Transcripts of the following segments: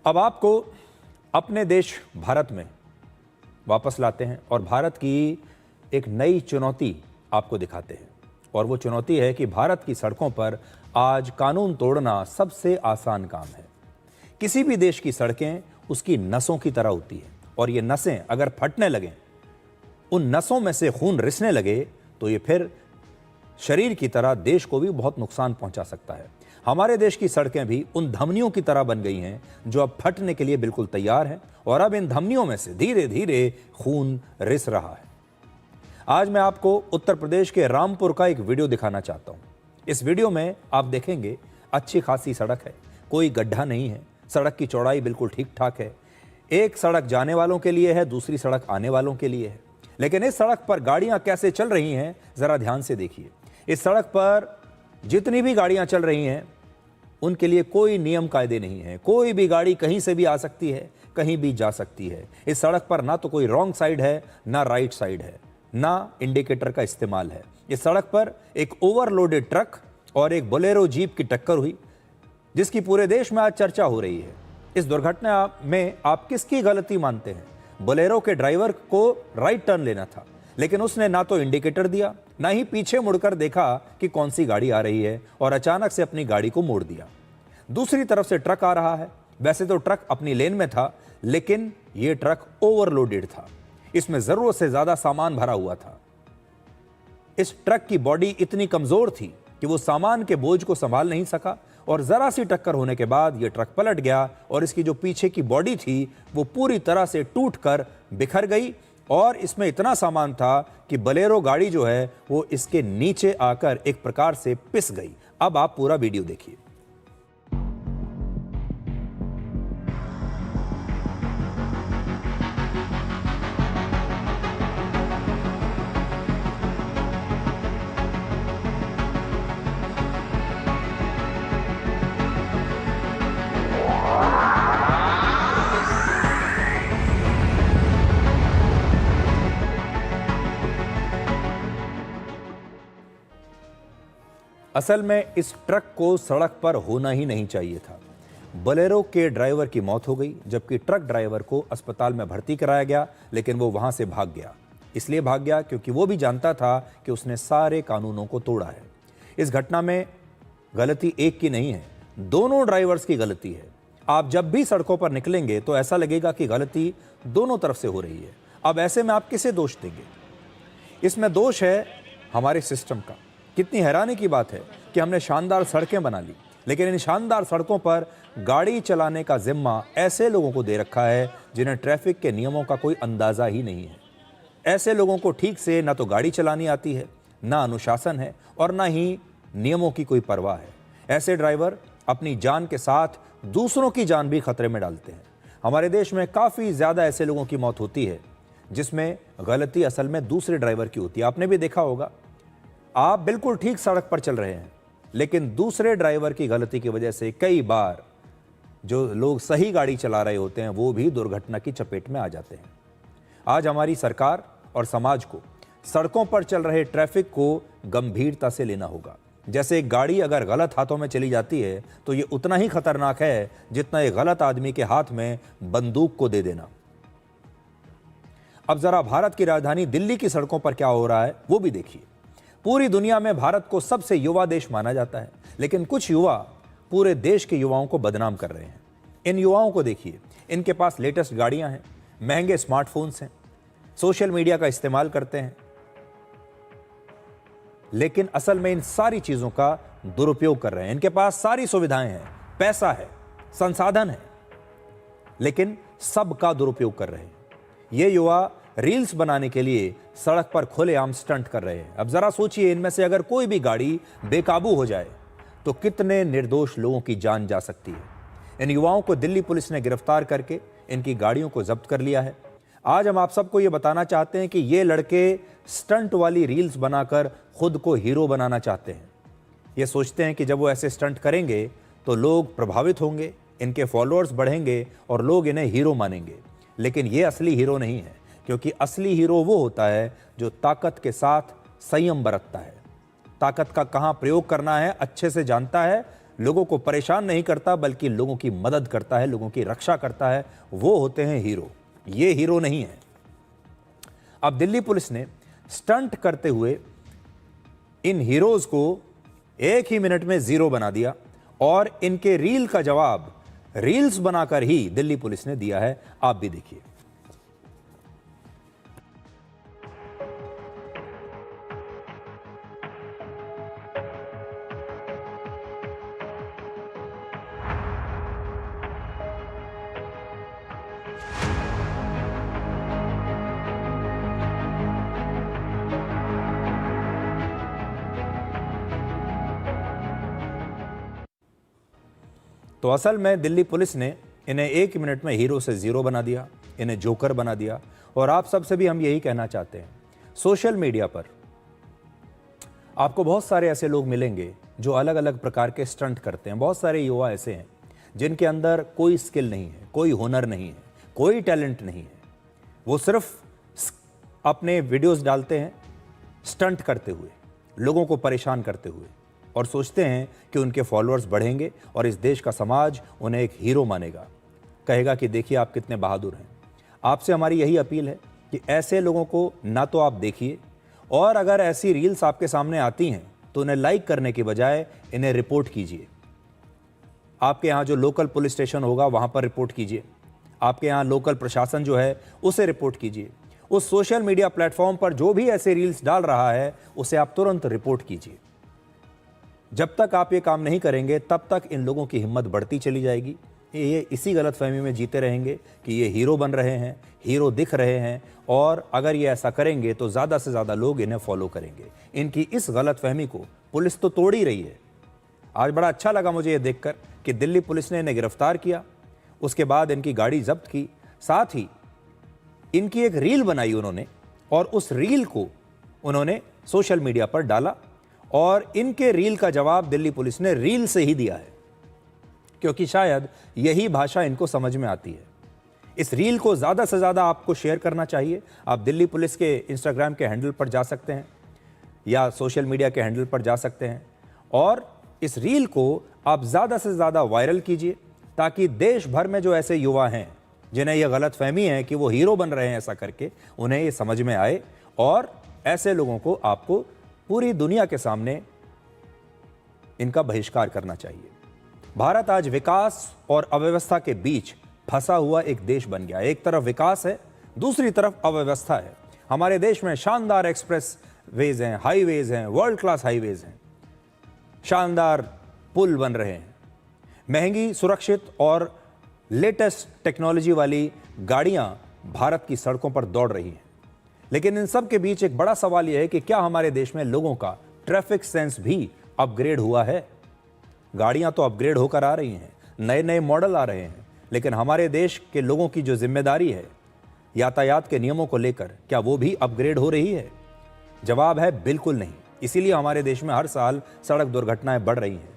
अब आपको अपने देश भारत में वापस लाते हैं और भारत की एक नई चुनौती आपको दिखाते हैं। और वो चुनौती है कि भारत की सड़कों पर आज कानून तोड़ना सबसे आसान काम है। किसी भी देश की सड़कें उसकी नसों की तरह होती है और ये नसें अगर फटने लगें, उन नसों में से खून रिसने लगे तो ये फिर शरीर की तरह देश को भी बहुत नुकसान पहुंचा सकता है। हमारे देश की सड़कें भी उन धमनियों की तरह बन गई हैं जो अब फटने के लिए बिल्कुल तैयार हैं और अब इन धमनियों में से धीरे धीरे खून रिस रहा है। आज मैं आपको उत्तर प्रदेश के रामपुर का एक वीडियो दिखाना चाहता हूं। इस वीडियो में आप देखेंगे अच्छी खासी सड़क है, कोई गड्ढा नहीं है, सड़क की चौड़ाई बिल्कुल ठीक ठाक है। एक सड़क जाने वालों के लिए है, दूसरी सड़क आने वालों के लिए है। लेकिन इस सड़क पर गाड़ियां कैसे चल रही हैं जरा ध्यान से देखिए। इस सड़क पर जितनी भी गाड़ियां चल रही हैं उनके लिए कोई नियम कायदे नहीं है। कोई भी गाड़ी कहीं से भी आ सकती है, कहीं भी जा सकती है। इस सड़क पर ना तो कोई रॉन्ग साइड है, ना राइट साइड है, ना इंडिकेटर का इस्तेमाल है। इस सड़क पर एक ओवरलोडेड ट्रक और एक बोलेरो जीप की टक्कर हुई जिसकी पूरे देश में आज चर्चा हो रही है। इस दुर्घटना में आप किसकी गलती मानते हैं? बोलेरो के ड्राइवर को राइट टर्न लेना था, लेकिन उसने ना तो इंडिकेटर दिया, ना ही पीछे मुड़कर देखा कि कौन सी गाड़ी आ रही है और अचानक से अपनी गाड़ी को मोड़ दिया। दूसरी तरफ से ट्रक आ रहा है। वैसे तो ट्रक अपनी लेन में था, लेकिन यह ट्रक ओवरलोडेड था। इसमें जरूरत से ज्यादा सामान भरा हुआ था। इस ट्रक की बॉडी इतनी कमजोर थी कि वो सामान के बोझ को संभाल नहीं सका और जरा सी टक्कर होने के बाद यह ट्रक पलट गया और इसकी जो पीछे की बॉडी थी वो पूरी तरह से टूटकर बिखर गई और इसमें इतना सामान था कि बोलेरो गाड़ी जो है वो इसके नीचे आकर एक प्रकार से पिस गई। अब आप पूरा वीडियो देखिए। असल में इस ट्रक को सड़क पर होना ही नहीं चाहिए था। बोलेरो के ड्राइवर की मौत हो गई, जबकि ट्रक ड्राइवर को अस्पताल में भर्ती कराया गया, लेकिन वो वहां से भाग गया। इसलिए भाग गया क्योंकि वो भी जानता था कि उसने सारे कानूनों को तोड़ा है। इस घटना में गलती एक की नहीं है, दोनों ड्राइवर्स की गलती है। आप जब भी सड़कों पर निकलेंगे तो ऐसा लगेगा कि गलती दोनों तरफ से हो रही है। अब ऐसे में आप किसे दोष देंगे? इसमें दोष है हमारे सिस्टम का। कितनी हैरानी की बात है कि हमने शानदार सड़कें बना ली, लेकिन इन शानदार सड़कों पर गाड़ी चलाने का जिम्मा ऐसे लोगों को दे रखा है जिन्हें ट्रैफिक के नियमों का कोई अंदाजा ही नहीं है। ऐसे लोगों को ठीक से ना तो गाड़ी चलानी आती है, ना अनुशासन है और ना ही नियमों की कोई परवाह है। ऐसे ड्राइवर अपनी जान के साथ दूसरों की जान भी खतरे में डालते हैं। हमारे देश में काफ़ी ज़्यादा ऐसे लोगों की मौत होती है जिसमें गलती असल में दूसरे ड्राइवर की होती है। आपने भी देखा होगा, आप बिल्कुल ठीक सड़क पर चल रहे हैं, लेकिन दूसरे ड्राइवर की गलती की वजह से कई बार जो लोग सही गाड़ी चला रहे होते हैं वो भी दुर्घटना की चपेट में आ जाते हैं। आज हमारी सरकार और समाज को सड़कों पर चल रहे ट्रैफिक को गंभीरता से लेना होगा। जैसे एक गाड़ी अगर गलत हाथों में चली जाती है तो ये उतना ही खतरनाक है जितना एक गलत आदमी के हाथ में बंदूक को दे देना। अब जरा भारत की राजधानी दिल्ली की सड़कों पर क्या हो रहा है वो भी देखिए। पूरी दुनिया में भारत को सबसे युवा देश माना जाता है, लेकिन कुछ युवा पूरे देश के युवाओं को बदनाम कर रहे हैं। इन युवाओं को देखिए, इनके पास लेटेस्ट गाड़ियां हैं, महंगे स्मार्टफोन्स हैं, सोशल मीडिया का इस्तेमाल करते हैं, लेकिन असल में इन सारी चीजों का दुरुपयोग कर रहे हैं। इनके पास सारी सुविधाएं हैं, पैसा है, संसाधन है, लेकिन सबका दुरुपयोग कर रहे हैं। ये युवा रील्स बनाने के लिए सड़क पर खुलेआम स्टंट कर रहे हैं। अब जरा सोचिए, इनमें से अगर कोई भी गाड़ी बेकाबू हो जाए तो कितने निर्दोष लोगों की जान जा सकती है। इन युवाओं को दिल्ली पुलिस ने गिरफ्तार करके इनकी गाड़ियों को जब्त कर लिया है। आज हम आप सबको ये बताना चाहते हैं कि ये लड़के स्टंट वाली रील्स बनाकर खुद को हीरो बनाना चाहते हैं। ये सोचते हैं कि जब वो ऐसे स्टंट करेंगे तो लोग प्रभावित होंगे, इनके फॉलोअर्स बढ़ेंगे और लोग इन्हें हीरो मानेंगे। लेकिन ये असली हीरो नहीं है, क्योंकि असली हीरो वो होता है जो ताकत के साथ संयम बरतता है, ताकत का कहाँ प्रयोग करना है अच्छे से जानता है, लोगों को परेशान नहीं करता बल्कि लोगों की मदद करता है, लोगों की रक्षा करता है, वो होते हैं हीरो। ये हीरो नहीं है। अब दिल्ली पुलिस ने स्टंट करते हुए इन हीरोज को 1 ही मिनट में जीरो बना दिया और इनके रील का जवाब रील्स बनाकर ही दिल्ली पुलिस ने दिया है। आप भी देखिए। तो असल में दिल्ली पुलिस ने इन्हें 1 मिनट में हीरो से जीरो बना दिया, इन्हें जोकर बना दिया। और आप सबसे भी हम यही कहना चाहते हैं, सोशल मीडिया पर आपको बहुत सारे ऐसे लोग मिलेंगे जो अलग अलग प्रकार के स्टंट करते हैं। बहुत सारे युवा ऐसे हैं जिनके अंदर कोई स्किल नहीं है, कोई हुनर नहीं है, कोई टैलेंट नहीं है। वो सिर्फ अपने वीडियोस डालते हैं स्टंट करते हुए, लोगों को परेशान करते हुए, और सोचते हैं कि उनके फॉलोअर्स बढ़ेंगे और इस देश का समाज उन्हें एक हीरो मानेगा, कहेगा कि देखिए आप कितने बहादुर हैं। आपसे हमारी यही अपील है कि ऐसे लोगों को ना तो आप देखिए, और अगर ऐसी रील्स आपके सामने आती हैं तो उन्हें लाइक करने के बजाय इन्हें रिपोर्ट कीजिए। आपके यहाँ जो लोकल पुलिस स्टेशन होगा वहाँ पर रिपोर्ट कीजिए, आपके यहाँ लोकल प्रशासन जो है उसे रिपोर्ट कीजिए। उस सोशल मीडिया प्लेटफॉर्म पर जो भी ऐसे रील्स डाल रहा है उसे आप तुरंत रिपोर्ट कीजिए। जब तक आप ये काम नहीं करेंगे तब तक इन लोगों की हिम्मत बढ़ती चली जाएगी। ये इसी गलतफहमी में जीते रहेंगे कि ये हीरो बन रहे हैं, हीरो दिख रहे हैं, और अगर ये ऐसा करेंगे तो ज़्यादा से ज़्यादा लोग इन्हें फॉलो करेंगे। इनकी इस गलतफहमी को पुलिस तो तोड़ ही रही है। आज बड़ा अच्छा लगा मुझे ये देखकर कि दिल्ली पुलिस ने इन्हें गिरफ्तार किया, उसके बाद इनकी गाड़ी जब्त की, साथ ही इनकी एक रील बनाई उन्होंने और उस रील को उन्होंने सोशल मीडिया पर डाला, और इनके रील का जवाब दिल्ली पुलिस ने रील से ही दिया है, क्योंकि शायद यही भाषा इनको समझ में आती है। इस रील को ज़्यादा से ज़्यादा आपको शेयर करना चाहिए। आप दिल्ली पुलिस के इंस्टाग्राम के हैंडल पर जा सकते हैं या सोशल मीडिया के हैंडल पर जा सकते हैं, और इस रील को आप ज़्यादा से ज़्यादा वायरल कीजिए, ताकि देश भर में जो ऐसे युवा हैं जिन्हें यह गलतफहमी है कि वो हीरो बन रहे हैं ऐसा करके, उन्हें ये समझ में आए, और ऐसे लोगों को आपको पूरी दुनिया के सामने इनका बहिष्कार करना चाहिए। भारत आज विकास और अव्यवस्था के बीच फंसा हुआ एक देश बन गया है। एक तरफ विकास है, दूसरी तरफ अव्यवस्था है। हमारे देश में शानदार एक्सप्रेस वेज हैं, हाईवेज हैं, वर्ल्ड क्लास हाईवेज हैं, शानदार पुल बन रहे हैं, महंगी, सुरक्षित और लेटेस्ट टेक्नोलॉजी वाली गाड़ियां भारत की सड़कों पर दौड़ रही हैं। लेकिन इन सब के बीच एक बड़ा सवाल यह है कि क्या हमारे देश में लोगों का ट्रैफिक सेंस भी अपग्रेड हुआ है? गाड़ियां तो अपग्रेड होकर आ रही हैं, नए नए मॉडल आ रहे हैं, लेकिन हमारे देश के लोगों की जो जिम्मेदारी है यातायात के नियमों को लेकर, क्या वो भी अपग्रेड हो रही है? जवाब है बिल्कुल नहीं। इसीलिए हमारे देश में हर साल सड़क दुर्घटनाएं बढ़ रही हैं।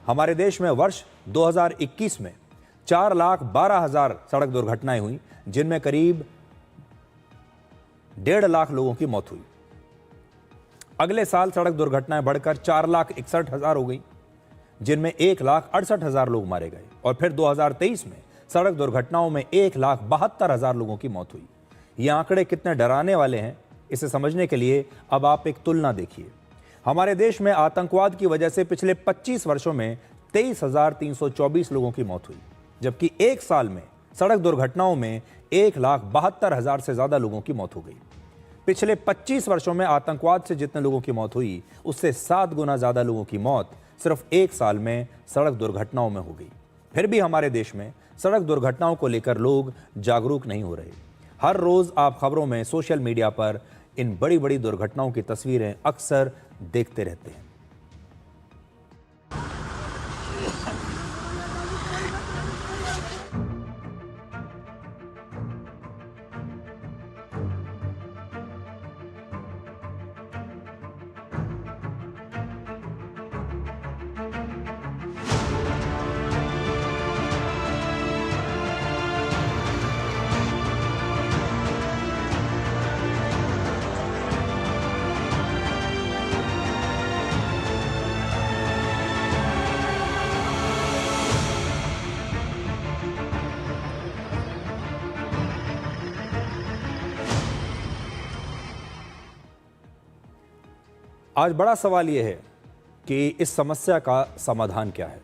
हमारे देश में वर्ष 2021 में 4,12,000 सड़क दुर्घटनाएं हुई, जिनमें करीब 1.5 लाख लोगों की मौत हुई। अगले साल सड़क दुर्घटनाएं बढ़कर 4,61,000 हो गई, जिनमें 1,68,000 लोग मारे गए, और फिर 2023 में सड़क दुर्घटनाओं में 1,72,000 लोगों की मौत हुई। ये आंकड़े कितने डराने वाले हैं, इसे समझने के लिए अब आप एक तुलना देखिए। हमारे देश में आतंकवाद की वजह से पिछले 25 वर्षों में 23,324 लोगों की मौत हुई, जबकि एक साल में सड़क दुर्घटनाओं में 1,72,000 से ज्यादा लोगों की मौत हो गई। पिछले 25 वर्षों में आतंकवाद से जितने लोगों की मौत हुई, उससे 7 गुना ज्यादा लोगों की मौत सिर्फ एक साल में सड़क दुर्घटनाओं में हो गई। फिर भी हमारे देश में सड़क दुर्घटनाओं को लेकर लोग जागरूक नहीं हो रहे। हर रोज आप खबरों में, सोशल मीडिया पर इन बड़ी बड़ी दुर्घटनाओं की तस्वीरें अक्सर देखते रहते हैं। आज बड़ा सवाल यह है कि इस समस्या का समाधान क्या है।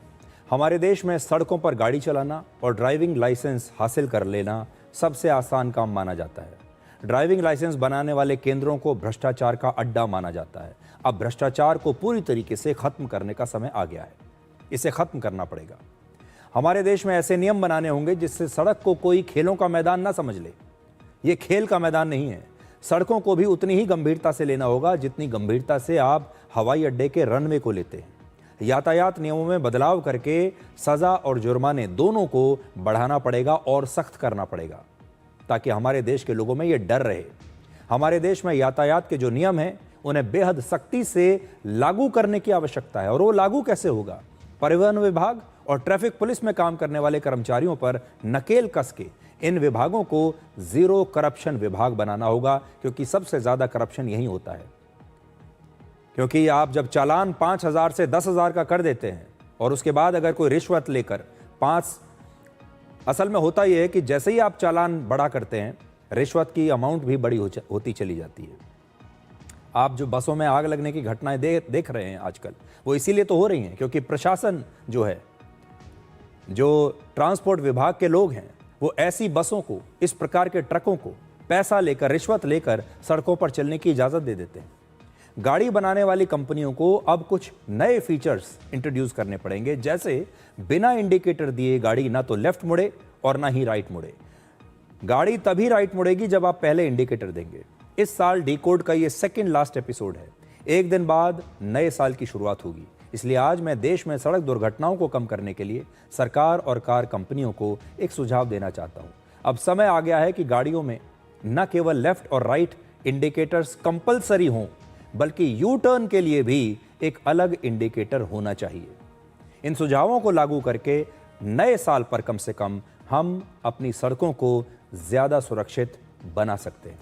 हमारे देश में सड़कों पर गाड़ी चलाना और ड्राइविंग लाइसेंस हासिल कर लेना सबसे आसान काम माना जाता है। ड्राइविंग लाइसेंस बनाने वाले केंद्रों को भ्रष्टाचार का अड्डा माना जाता है। अब भ्रष्टाचार को पूरी तरीके से खत्म करने का समय आ गया है। इसे खत्म करना पड़ेगा। हमारे देश में ऐसे नियम बनाने होंगे जिससे सड़क को कोई खेलों का मैदान ना समझ ले। ये खेल का मैदान नहीं है। सड़कों को भी उतनी ही गंभीरता से लेना होगा जितनी गंभीरता से आप हवाई अड्डे के रनवे को लेते हैं। यातायात नियमों में बदलाव करके सजा और जुर्माने दोनों को बढ़ाना पड़ेगा और सख्त करना पड़ेगा, ताकि हमारे देश के लोगों में ये डर रहे। हमारे देश में यातायात के जो नियम हैं उन्हें बेहद सख्ती से लागू करने की आवश्यकता है। और वो लागू कैसे होगा? परिवहन विभाग और ट्रैफिक पुलिस में काम करने वाले कर्मचारियों पर नकेल कस के इन विभागों को जीरो करप्शन विभाग बनाना होगा, क्योंकि सबसे ज्यादा करप्शन यही होता है। क्योंकि आप जब चालान 5,000 से 10,000 का कर देते हैं और उसके बाद अगर कोई रिश्वत लेकर असल में होता यह है कि जैसे ही आप चालान बड़ा करते हैं, रिश्वत की अमाउंट भी बड़ी होती चली जाती है। आप जो बसों में आग लगने की घटनाएं देख रहे हैं आजकल, वो इसीलिए तो हो रही हैं क्योंकि प्रशासन जो है, जो ट्रांसपोर्ट विभाग के लोग हैं, वो ऐसी बसों को, इस प्रकार के ट्रकों को पैसा लेकर, रिश्वत लेकर सड़कों पर चलने की इजाज़त दे देते हैं। गाड़ी बनाने वाली कंपनियों को अब कुछ नए फीचर्स इंट्रोड्यूस करने पड़ेंगे, जैसे बिना इंडिकेटर दिए गाड़ी ना तो लेफ्ट मुड़े और ना ही राइट मुड़े। गाड़ी तभी राइट मुड़ेगी जब आप पहले इंडिकेटर देंगे। इस साल डिकोड का ये सेकंड लास्ट एपिसोड है। एक दिन बाद नए साल की शुरुआत होगी। इसलिए आज मैं देश में सड़क दुर्घटनाओं को कम करने के लिए सरकार और कार कंपनियों को एक सुझाव देना चाहता हूं। अब समय आ गया है कि गाड़ियों में न केवल लेफ्ट और राइट इंडिकेटर्स कंपलसरी हों, बल्कि यू टर्न के लिए भी एक अलग इंडिकेटर होना चाहिए। इन सुझावों को लागू करके नए साल पर कम से कम हम अपनी सड़कों को ज्यादा सुरक्षित बना सकते हैं।